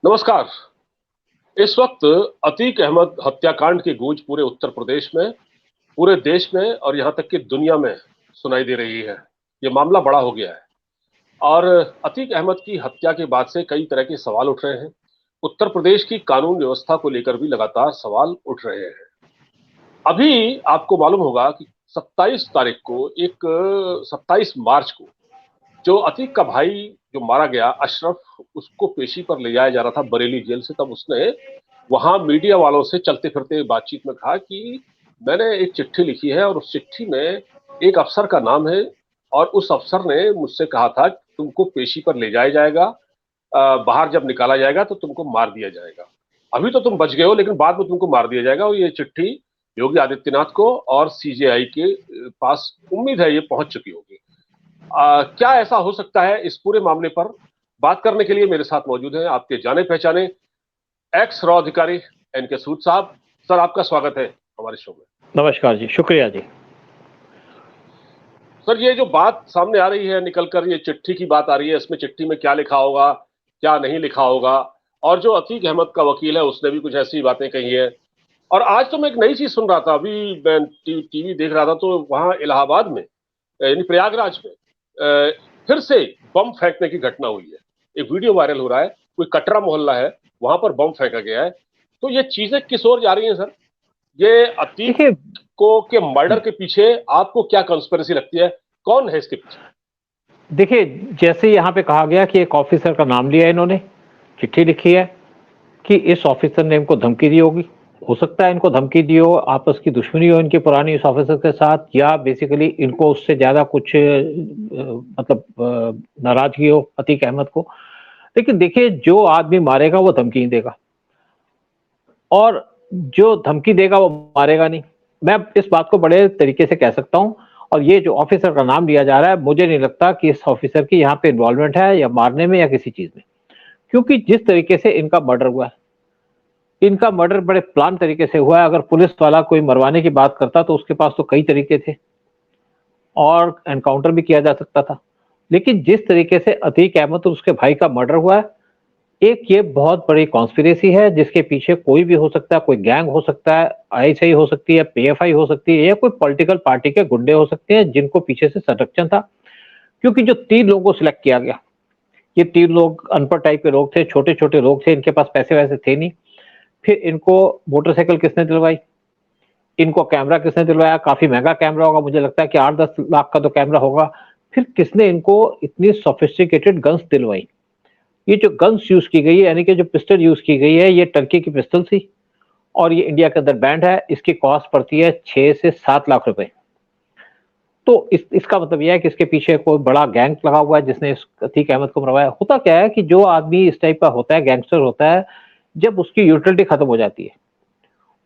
नमस्कार। इस वक्त अतीक अहमद हत्याकांड की गूंज पूरे उत्तर प्रदेश में, पूरे देश में और यहां तक कि दुनिया में सुनाई दे रही है। ये मामला बड़ा हो गया है और अतीक अहमद की हत्या के बाद से कई तरह के सवाल उठ रहे हैं। उत्तर प्रदेश की कानून व्यवस्था को लेकर भी लगातार सवाल उठ रहे हैं। अभी आपको मालूम होगा कि 27 तारीख को 27 मार्च को जो अतीक का भाई जो मारा गया अशरफ, उसको पेशी पर ले जाया जा रहा था बरेली जेल से। तब उसने वहां मीडिया वालों से चलते फिरते बातचीत में कहा कि मैंने एक चिट्ठी लिखी है और उस चिट्ठी में एक अफसर का नाम है और उस अफसर ने मुझसे कहा था कि तुमको पेशी पर ले जाया जाएगा, बाहर जब निकाला जाएगा तो तुमको मार दिया जाएगा। अभी तो तुम बच गए हो लेकिन बाद में तुमको मार दिया जाएगा। और ये चिट्ठी योगी आदित्यनाथ को और सीजेआई के पास उम्मीद है ये पहुंच चुकी होगी। क्या ऐसा हो सकता है? इस पूरे मामले पर बात करने के लिए मेरे साथ मौजूद हैं आपके जाने पहचाने एक्स रॉ अधिकारी एनके सूद साहब। सर, आपका स्वागत है हमारे शो में। नमस्कार जी, शुक्रिया जी। सर, ये जो बात सामने आ रही है निकलकर, ये चिट्ठी की बात आ रही है, इसमें चिट्ठी में क्या लिखा होगा, क्या नहीं लिखा होगा, और जो अतीक अहमद का वकील है उसने भी कुछ ऐसी बातें कही है। और आज तो मैं एक नई चीज सुन रहा था, अभी मैं टीवी देख रहा था तो वहां इलाहाबाद में यानी प्रयागराज में फिर से बम फेंकने की घटना हुई है। एक वीडियो वायरल हो रहा है, कोई कटरा मोहल्ला है, वहां पर बम फेंका गया है। तो ये चीजें किस ओर जा रही हैं सर? ये अतीक को के मर्डर के पीछे आपको क्या कंस्पिरेसी लगती है? कौन है इसके पीछे? देखिए, जैसे यहाँ पे कहा गया कि एक ऑफिसर का नाम लिया, इन्होंने चिट्ठी लिखी है कि इस ऑफिसर ने इनको धमकी दी होगी। हो सकता है इनको धमकी दी हो, आपस की दुश्मनी हो इनकी पुरानी इस ऑफिसर के साथ, या बेसिकली इनको उससे ज्यादा कुछ नाराजगी हो अतीक अहमद को। लेकिन देखिए, जो आदमी मारेगा वो धमकी नहीं देगा, और जो धमकी देगा वो मारेगा नहीं। मैं इस बात को बड़े तरीके से कह सकता हूं। और ये जो ऑफिसर का नाम लिया जा रहा है, मुझे नहीं लगता कि इस ऑफिसर की यहाँ पे इन्वॉल्वमेंट है या मारने में या किसी चीज में, क्योंकि जिस तरीके से इनका मर्डर हुआ है, इनका मर्डर बड़े प्लान तरीके से हुआ है। अगर पुलिस वाला कोई मरवाने की बात करता तो उसके पास तो कई तरीके थे और एनकाउंटर भी किया जा सकता था। लेकिन जिस तरीके से अतीक अहमद और उसके भाई का मर्डर हुआ है, एक ये बहुत बड़ी कॉन्स्पिरेसी है जिसके पीछे कोई भी हो सकता है। कोई गैंग हो सकता है, आईएसआई हो सकती है, पीएफआई हो सकती है, या कोई पॉलिटिकल पार्टी के गुंडे हो सकते हैं जिनको पीछे से संरक्षण था। क्योंकि जो 3 लोगों को सिलेक्ट किया गया, ये 3 लोग अनपढ़ टाइप के लोग थे, छोटे छोटे लोग थे, इनके पास पैसे वैसे थे नहीं। फिर इनको मोटरसाइकिल किसने दिलवाई, इनको कैमरा किसने दिलवाया? काफी महंगा कैमरा होगा, मुझे लगता है कि 8-10 लाख का तो कैमरा होगा। फिर किसने इनको इतनी सोफिस्टिकेटेड गन्स दिलवाई? ये जो गन्स यूज की गई है, यानी कि जो पिस्टल यूज की गई है, ये टर्की की पिस्टल थी और ये इंडिया के अंदर बैंड है। इसकी कॉस्ट पड़ती है 6 से 7 लाख रुपए। तो इसका मतलब यह है कि इसके पीछे कोई बड़ा गैंग लगा हुआ है जिसने इस अतीक अहमद को मरवाया। होता क्या है कि जो आदमी इस टाइप का होता है, गैंगस्टर होता है, जब उसकी यूटिलिटी खत्म हो जाती है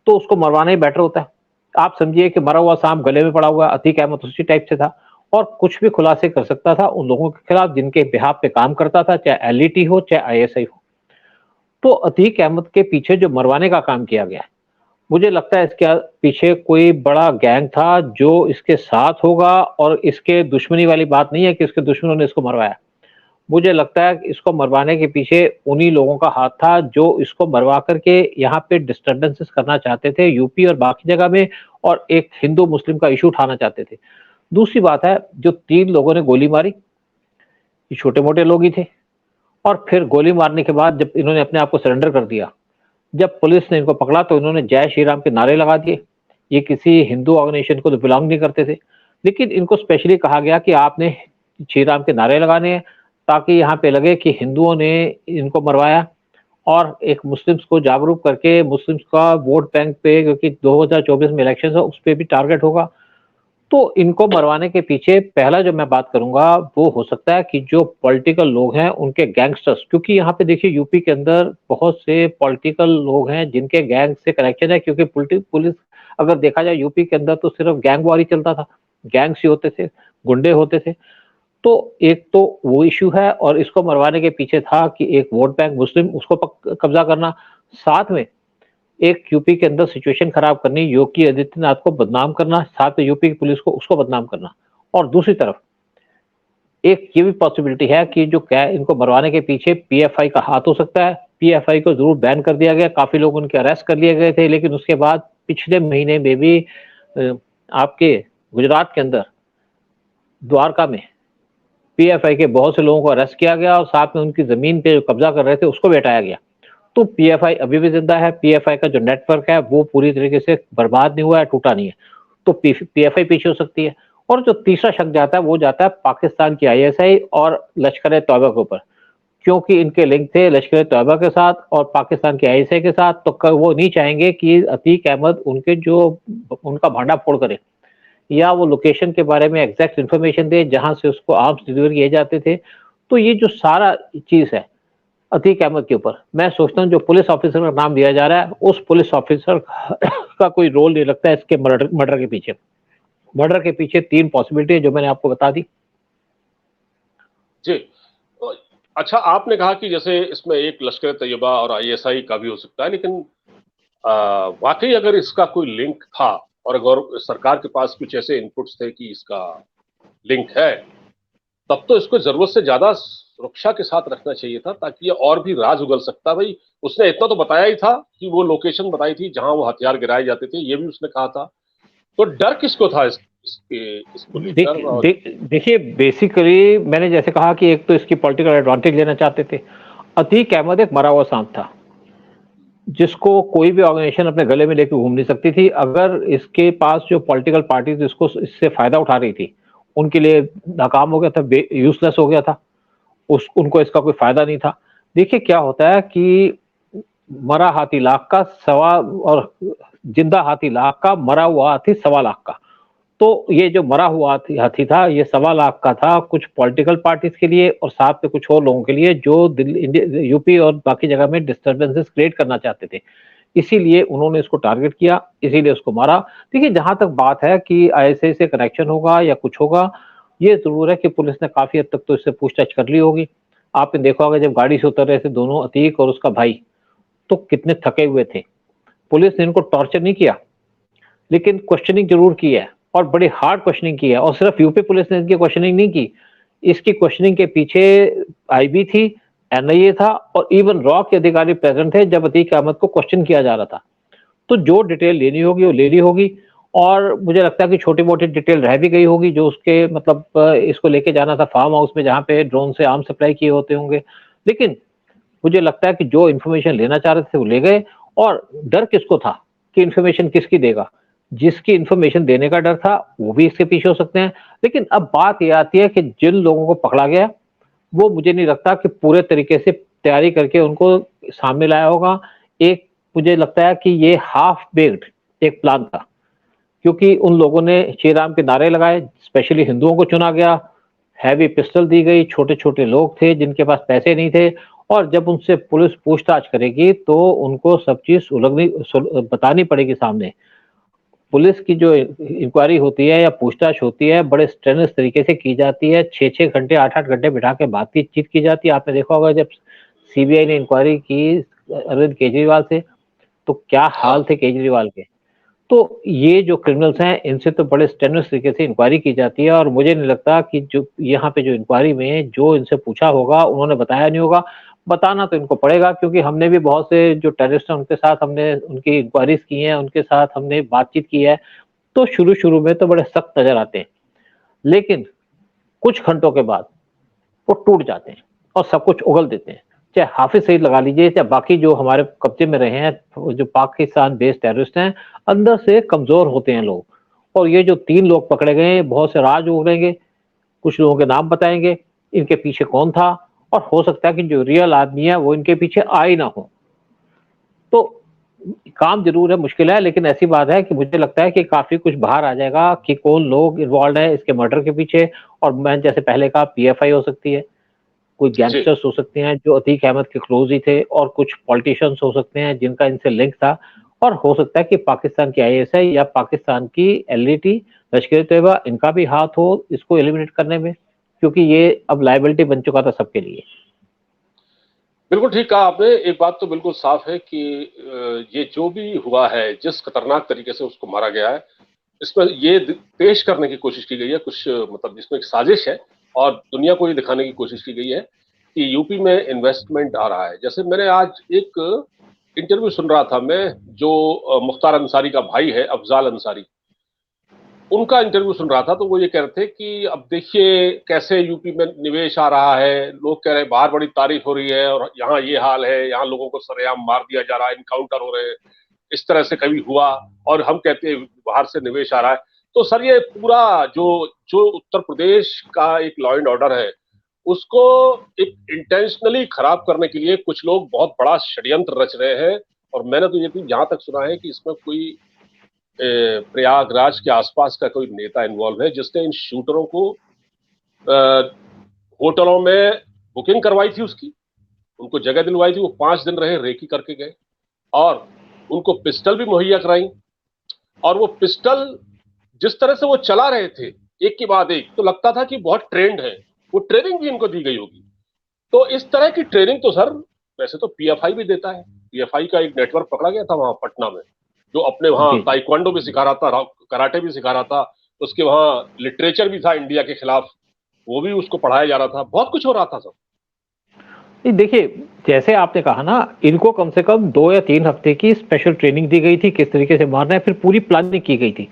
तो उसको मरवाना ही बेटर होता है। आप समझिए कि मरा हुआ सांप गले में पड़ा हुआ है, अतीक अहमद उसी टाइप से था और कुछ भी खुलासे कर सकता था उन लोगों के खिलाफ जिनके बिहाफ पे काम करता था, चाहे एलईटी हो चाहे आईएसआई हो। तो अतीक अहमद के पीछे जो मरवाने का काम किया गया, मुझे लगता है इसके पीछे कोई बड़ा गैंग था जो इसके साथ होगा। और इसके दुश्मनी वाली बात नहीं है कि इसके दुश्मनों ने इसको मरवाया। मुझे लगता है कि इसको मरवाने के पीछे उन्हीं लोगों का हाथ था जो इसको मरवा करके यहाँ पे डिस्टर्बेंसेस करना चाहते थे यूपी और बाकी जगह में, और एक हिंदू मुस्लिम का इशू उठाना चाहते थे। दूसरी बात है, जो 3 लोगों ने गोली मारी, ये छोटे मोटे लोग ही थे। और फिर गोली मारने के बाद जब इन्होंने अपने आप को सरेंडर कर दिया, जब पुलिस ने इनको पकड़ा तो इन्होंने जय श्री राम के नारे लगा दिए। ये किसी हिंदू ऑर्गेनाइजेशन को तो बिलोंग नहीं करते थे, लेकिन इनको स्पेशली कहा गया कि आपने श्री राम के नारे लगाने हैं ताकि यहाँ पे लगे कि हिंदुओं ने इनको मरवाया, और एक मुस्लिम्स को जागरूक करके मुस्लिम्स का वोट बैंक पे, क्योंकि 2024 में इलेक्शन है, उस पर भी टारगेट होगा। तो इनको मरवाने के पीछे पहला जो मैं बात करूंगा वो हो सकता है कि जो पॉलिटिकल लोग हैं उनके गैंगस्टर्स, क्योंकि यहाँ पे देखिए यूपी के अंदर बहुत से पॉलिटिकल लोग हैं जिनके गैंग से कनेक्शन है। क्योंकि पुलिस अगर देखा जाए यूपी के अंदर तो सिर्फ गैंग वार ही चलता था, गैंग्स ही होते थे, गुंडे होते थे। तो एक तो वो इश्यू है, और इसको मरवाने के पीछे था कि एक वोट बैंक मुस्लिम उसको कब्जा करना, साथ में एक यूपी के अंदर सिचुएशन खराब करनी, योगी आदित्यनाथ को बदनाम करना, साथ में यूपी की पुलिस को उसको बदनाम करना। और दूसरी तरफ एक ये भी पॉसिबिलिटी है कि जो क्या इनको मरवाने के पीछे पीएफआई का हाथ हो सकता है, पीएफआई को जरूर बैन कर दिया गया, काफी लोग उनके अरेस्ट कर लिए गए थे, लेकिन उसके बाद पिछले महीने में भी आपके गुजरात के अंदर द्वारका में पीएफआई के बहुत से लोगों को अरेस्ट किया गया और साथ में उनकी जमीन पे जो कब्जा कर रहे थे उसको भी हटाया गया। तो पीएफआई अभी भी जिंदा है, पीएफआई का जो नेटवर्क है वो पूरी तरीके से बर्बाद नहीं हुआ है, टूटा नहीं है। तो पीएफआई पीछे हो सकती है। और जो तीसरा शक जाता है वो जाता है पाकिस्तान की आईएसआई और लश्कर ए तौबा के ऊपर, क्योंकि इनके लिंक थे लश्कर ए तौबा के साथ और पाकिस्तान की आईएसआई के साथ, तो वो नहीं चाहेंगे कि अतीक अहमद उनके जो उनका भांडाफोड़ करे या वो लोकेशन के बारे में एग्जैक्ट इन्फॉर्मेशन दे जहां से उसको आर्म्स डिलीवर किए जाते थे। तो ये जो सारा चीज है अतीक अहमद के ऊपर, मैं सोचता हूँ जो पुलिस ऑफिसर का नाम दिया जा रहा है उस पुलिस ऑफिसर का कोई रोल नहीं लगता है इसके मर्डर के पीछे। मर्डर के पीछे 3 पॉसिबिलिटी है जो मैंने आपको बता दी। जी। अच्छा, आपने कहा कि जैसे इसमें एक लश्कर तैयबा और आईएसआई का भी हो सकता है, लेकिन वाकई अगर इसका कोई लिंक था और अगर सरकार के पास कुछ ऐसे इनपुट्स थे कि इसका लिंक है, तब तो इसको जरूरत से ज्यादा सुरक्षा के साथ रखना चाहिए था, ताकि ये और भी राज उगल सकता। भाई उसने इतना तो बताया ही था कि वो लोकेशन बताई थी जहां वो हथियार गिराए जाते थे, ये भी उसने कहा था। तो डर किसको था इसको लेकर? और देखिए बेसिकली मैंने जैसे कहा कि एक तो इसकी पॉलिटिकल एडवांटेज लेना चाहते थे। अतीक अहमद एक मरा हुआ सांप था जिसको कोई भी ऑर्गेनाइजेशन अपने गले में लेकर घूम नहीं सकती थी। अगर इसके पास जो पॉलिटिकल पार्टीज इसको इससे फायदा उठा रही थी उनके लिए नाकाम हो गया था, यूजलेस हो गया था, उनको इसका कोई फायदा नहीं था। देखिए क्या होता है कि मरा हाथी लाख का, सवा और जिंदा हाथी लाख का, मरा हुआ हाथी 1.25 लाख का। तो ये जो मरा हुआ हाथी था ये 1.25 लाख का था कुछ पॉलिटिकल पार्टीज के लिए और साथ में कुछ और लोगों के लिए जो दिल्ली, यूपी और बाकी जगह में डिस्टर्बेंसेस क्रिएट करना चाहते थे। इसीलिए उन्होंने इसको टारगेट किया, इसीलिए उसको मारा। देखिए जहां तक बात है कि आईएसआई से कनेक्शन होगा या कुछ होगा, ये जरूर है कि पुलिस ने काफी हद तक तो इससे पूछताछ कर ली होगी। आपने देखा होगा जब गाड़ी से उतर रहे थे दोनों, अतीक और उसका भाई, तो कितने थके हुए थे। पुलिस ने इनको टॉर्चर नहीं किया लेकिन क्वेश्चनिंग जरूर की है और बड़ी हार्ड क्वेश्चनिंग की है। और सिर्फ यूपी पुलिस ने इनकी क्वेश्चनिंग नहीं की, इसकी क्वेश्चनिंग के पीछे आईबी थी, एनआईए था और इवन रॉ के अधिकारी प्रेजेंट थे जब अतीक अहमद को क्वेश्चन किया जा रहा था। तो जो डिटेल लेनी होगी वो लेनी होगी और मुझे लगता है कि छोटी मोटी डिटेल रह भी गई होगी जो उसके मतलब इसको लेके जाना था फार्म हाउस में जहाँ पे ड्रोन से आर्म सप्लाई किए होते होंगे। लेकिन मुझे लगता है कि जो इन्फॉर्मेशन लेना चाह रहे थे वो ले गए। और डर किसको था कि इन्फॉर्मेशन किसकी देगा? जिसकी इन्फॉर्मेशन देने का डर था वो भी इसके पीछे हो सकते हैं। लेकिन अब बात यह आती है कि जिन लोगों को पकड़ा गया वो मुझे नहीं लगता कि पूरे तरीके से तैयारी करके उनको सामने लाया होगा। एक मुझे लगता है कि ये हाफ बेक्ड एक प्लान था, क्योंकि उन लोगों ने श्री राम के नारे लगाए, स्पेशली हिंदुओं को चुना गया, हैवी पिस्टल दी गई, छोटे छोटे लोग थे जिनके पास पैसे नहीं थे और जब उनसे पुलिस पूछताछ करेगी तो उनको सब चीज उलगनी बतानी पड़ेगी सामने। पुलिस की जो इंक्वायरी होती है या पूछताछ होती है बड़े स्ट्रेनस तरीके से की जाती है, 6-6 घंटे 8-8 घंटे बिठा के बातचीत की जाती है। आपने देखा होगा जब सीबीआई ने इंक्वायरी की अरविंद केजरीवाल से तो क्या हाल थे केजरीवाल के। तो ये जो क्रिमिनल्स हैं इनसे तो बड़े स्टेनस तरीके से इंक्वायरी की जाती है और मुझे नहीं लगता कि जो यहाँ पे जो इंक्वायरी में जो इनसे पूछा होगा उन्होंने बताया नहीं होगा। बताना तो इनको पड़ेगा क्योंकि हमने भी बहुत से जो टेररिस्ट हैं उनके साथ हमने उनकी इंक्वायरीज की हैं, उनके साथ हमने बातचीत की है। तो शुरू-शुरू में तो बड़े सख्त नज़र आते हैं, लेकिन कुछ घंटों के बाद वो टूट जाते हैं और सब कुछ उगल देते हैं। चाहे हाफिज़ सईद लगा लीजिए, चाहे बाकी जो हमारे कब्जे में रहे हैं, जो पाकिस्तान बेस्ड टेररिस्ट हैं, अंदर से कमज़ोर होते हैं लोग। और ये जो 3 लोग पकड़े गए हैं, बहुत से राज उगलेंगे, कुछ लोगों के नाम बताएँगे, इनके पीछे कौन था और हो सकता है कि जो रियल आदमी है, वो इनके पीछे आ ही ना हो। तो काम ज़रूर है, मुश्किल है, लेकिन ऐसी बात है कि मुझे लगता है कि काफ़ी कुछ बाहर आ जाएगा कि कौन लोग इन्वॉल्वड है इसके मर्डर के पीछे। और मैं जैसे पहले कहा पीएफआई हो सकती है, कोई जी, गैंगस्टर्स हो सकते हैं जो अतीक अहमद के क्लोज ही थे और कुछ पॉलिटिशियंस हो सकते हैं जिनका इनसे लिंक था और हो सकता है कि पाकिस्तान की आईएसआई या पाकिस्तान की एलईटी, लश्कर-ए-तैयबा, इनका भी हाथ हो इसको एलिमिनेट करने में, क्योंकि ये अब लायबिलिटी बन चुका था सबके लिए। बिल्कुल ठीक कहा आपने। एक बात तो बिल्कुल साफ है कि ये जो भी हुआ है, जिस खतरनाक तरीके से उसको मारा गया है, इसमें ये पेश करने की कोशिश की गई है कुछ, मतलब इसमें एक साजिश है और दुनिया को ये दिखाने की कोशिश की गई है कि यूपी में इन्वेस्टमेंट आ रहा है। जैसे मैंने आज एक इंटरव्यू सुन रहा था मैं, जो मुख्तार अंसारी का भाई है, अफजाल अंसारी, उनका इंटरव्यू सुन रहा था, तो वो ये कह रहे थे कि अब देखिए कैसे यूपी में निवेश आ रहा है, लोग कह रहे हैं बाहर बड़ी तारीफ हो रही है और यहाँ ये हाल है, यहाँ लोगों को सरेआम मार दिया जा रहा है, इनकाउंटर हो रहे हैं, इस तरह से कभी हुआ, और हम कहते हैं बाहर से निवेश आ रहा है। तो सर ये पूरा जो जो उत्तर प्रदेश का एक लॉ एंड ऑर्डर है, उसको एक इंटेंशनली खराब करने के लिए कुछ लोग बहुत बड़ा षड्यंत्र रच रहे हैं। और मैंने तो ये भी जहां तक सुना है कि इसमें कोई प्रयागराज के आसपास का कोई नेता इन्वॉल्व है, जिसने इन शूटरों को होटलों में बुकिंग करवाई थी, उसकी उनको जगह दिलवाई थी, वो 5 दिन रहे, रेकी करके गए, और उनको पिस्टल भी मुहैया कराई। और वो पिस्टल जिस तरह से वो चला रहे थे एक के बाद एक, तो लगता था कि बहुत ट्रेंड है, वो ट्रेनिंग भी इनको दी गई होगी। तो इस तरह की ट्रेनिंग तो सर वैसे तो पीएफआई भी देता है। पीएफआई का एक नेटवर्क पकड़ा गया था वहां पटना में, जो अपने वहां जी ताइक्वांडो भी सिखा रहा था, कराटे भी सिखा रहा था, उसके वहां लिटरेचर भी था इंडिया के खिलाफ, वो भी उसको पढ़ाया जा रहा था, बहुत कुछ हो रहा था सब। नहीं, देखिए जैसे आपने कहा ना, इनको कम से कम 2 या 3 हफ्ते की स्पेशल ट्रेनिंग दी गई थी, किस तरीके से मारना है, फिर पूरी प्लानिंग की गई थी।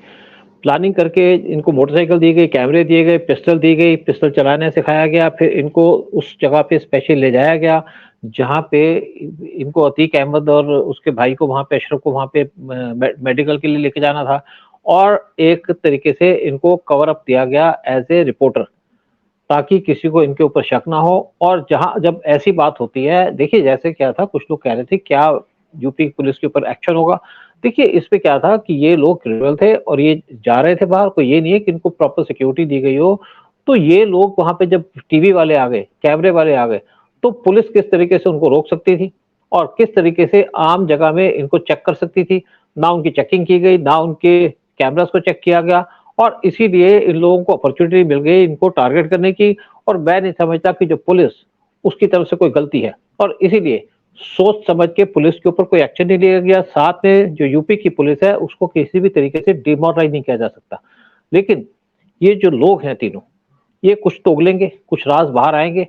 प्लानिंग करके इनको मोटरसाइकिल दी गई, कैमरे दिए गए, पिस्टल दी गई, पिस्टल चलाने सिखाया गया, फिर इनको उस जगह पे स्पेशल ले जाया गया जहाँ पे इनको अतीक अहमद और उसके भाई को, वहाँ पे अशरफ को, वहाँ पे मेडिकल के लिए लेके जाना था, और एक तरीके से इनको कवर अप दिया गया एज ए रिपोर्टर, ताकि किसी को इनके ऊपर शक ना हो। और जहां जब ऐसी बात होती है, देखिए जैसे क्या था, कुछ लोग कह रहे थे क्या यूपी पुलिस के ऊपर एक्शन होगा। देखिए इस पे क्या था कि ये लोग क्रिमिनल थे और ये जा रहे थे बाहर, कोई ये नहीं है कि इनको प्रॉपर सिक्योरिटी दी गई हो। तो ये लोग वहां पे जब टीवी वाले आ गए, कैमरे वाले आ गए, तो पुलिस किस तरीके से उनको रोक सकती थी और किस तरीके से आम जगह में इनको चेक कर सकती थी। ना उनकी चेकिंग की गई, ना उनके कैमरास को चेक किया गया, और इसीलिए इन लोगों को अपॉर्चुनिटी मिल गई इनको टारगेट करने की। और मैं नहीं समझता कि जो पुलिस, उसकी तरफ से कोई गलती है, और इसीलिए सोच समझ के पुलिस के ऊपर कोई एक्शन नहीं लिया गया। साथ में जो यूपी की पुलिस है, उसको किसी भी तरीके से डिमोरलाइज नहीं किया जा सकता। लेकिन ये जो लोग हैं तीनों, ये कुछ तो उगलेंगे, कुछ राज बाहर आएंगे,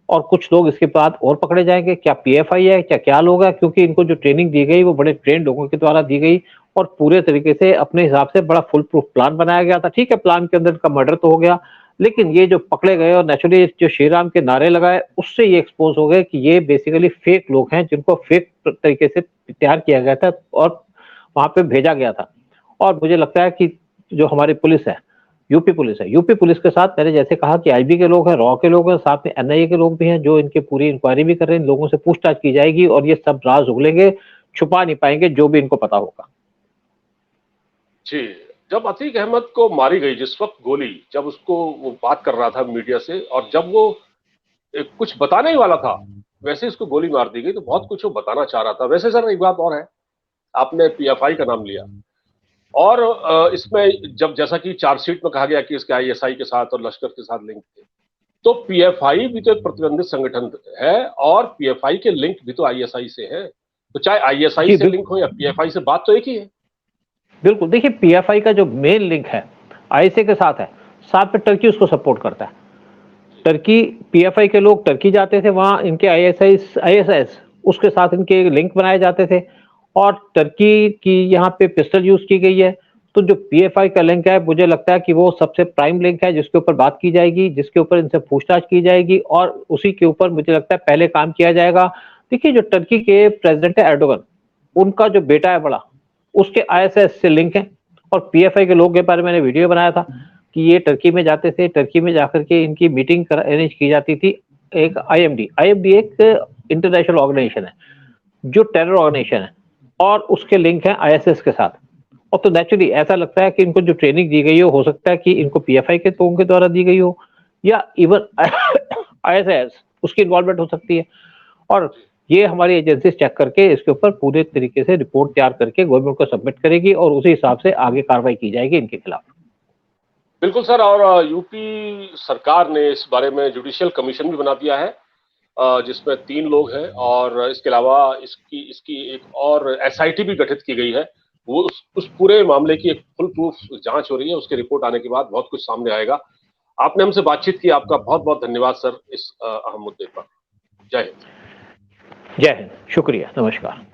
और कुछ लोग इसके बाद और पकड़े जाएंगे। क्या पीएफआई है, क्या लोग है, क्योंकि इनको जो ट्रेनिंग दी गई वो बड़े ट्रेन लोगों के द्वारा दी गई, और पूरे तरीके से अपने हिसाब से बड़ा फुल प्रूफ प्लान बनाया गया था। ठीक है, प्लान के अंदर का मर्डर तो हो गया, लेकिन ये जो पकड़े गए और नेचुरली जो श्री राम के नारे लगाए, उससे ये एक्सपोज हो गए कि ये बेसिकली फेक लोग हैं, जिनको फेक तरीके से तैयार किया गया था और वहां पे भेजा गया था। और मुझे लगता है कि जो हमारी पुलिस है, यूपी पुलिस है, यूपी पुलिस के साथ मैंने जैसे कहा कि आईबी के लोग हैं, रॉ के लोग हैं, साथ में एनआईए के लोग भी हैं, जो इनके पूरी इंक्वायरी भी कर रहे हैं, इन लोगों से पूछताछ की जाएगी और ये सब राज उगलेंगे, छुपा नहीं पाएंगे जो भी इनको पता होगा। जी, जब अतीक अहमद को मारी गई, जिस वक्त गोली, जब उसको वो बात कर रहा था मीडिया से, और जब वो कुछ बताने ही वाला था, वैसे इसको गोली मार दी गई, तो बहुत कुछ वो बताना चाह रहा था। वैसे सर एक बात और है, आपने पीएफआई का नाम लिया, और इसमें जब जैसा कि चार्जशीट में कहा गया कि इसके आईएसआई के साथ और लश्कर के साथ लिंक थे, तो पीएफआई भी तो एक प्रतिबंधित संगठन है, और पीएफआई के लिंक भी तो आईएसआई से है। तो चाहे आईएसआई जी से लिंक हो या पीएफआई से, बात तो एक ही है। बिल्कुल, देखिए पीएफआई का जो मेन लिंक है आईएसआई के साथ है, साथ में टर्की उसको सपोर्ट करता है। टर्की, पीएफआई के लोग टर्की जाते थे, वहां इनके आईएसआईएस उसके साथ इनके लिंक बनाए जाते थे, और टर्की की यहाँ पे पिस्टल यूज की गई है। तो जो पीएफआई का लिंक है, मुझे लगता है कि वो सबसे प्राइम लिंक है, जिसके ऊपर बात की जाएगी, जिसके ऊपर इनसे पूछताछ की जाएगी, और उसी के ऊपर मुझे लगता है पहले काम किया जाएगा। देखिए जो टर्की के प्रेसिडेंट है एर्डोगन, उनका जो बेटा है बड़ा, उसके आईएसआईएस से लिंक है। और पीएफआई के लोग के बारे में मैंने वीडियो बनाया था कि ये टर्की में जाते थे, टर्की में जाकर के इनकी मीटिंग अरेंज की जाती थी। एक आईएमडी एक इंटरनेशनल ऑर्गेनाइजेशन है, जो टेरर ऑर्गेनाइजेशन है, और उसके लिंक है आईएसएस के साथ। और तो नेचुरली ऐसा लगता है कि इनको जो ट्रेनिंग दी गई हो सकता है कि इनको पीएफआई के लोगों के द्वारा दी गई हो, या इवन आईएसएस उसकी इन्वॉल्वमेंट हो सकती है। और ये हमारी एजेंसी चेक करके इसके ऊपर पूरे तरीके से रिपोर्ट तैयार करके गवर्नमेंट को सबमिट करेगी, और उसी हिसाब से आगे कार्रवाई की जाएगी इनके खिलाफ। बिल्कुल सर, और यूपी सरकार ने इस बारे में जुडिशियल कमीशन भी बना दिया है, जिसमें 3 लोग हैं, और इसके अलावा इसकी इसकी एक और एसआईटी भी गठित की गई है। वो उस पूरे मामले की एक फुल प्रूफ जांच हो रही है, उसकी रिपोर्ट आने के बाद बहुत कुछ सामने आएगा। आपने हमसे बातचीत की, आपका बहुत बहुत धन्यवाद सर इस अहम मुद्दे पर। जय हिंद। जय हिंद, शुक्रिया, नमस्कार।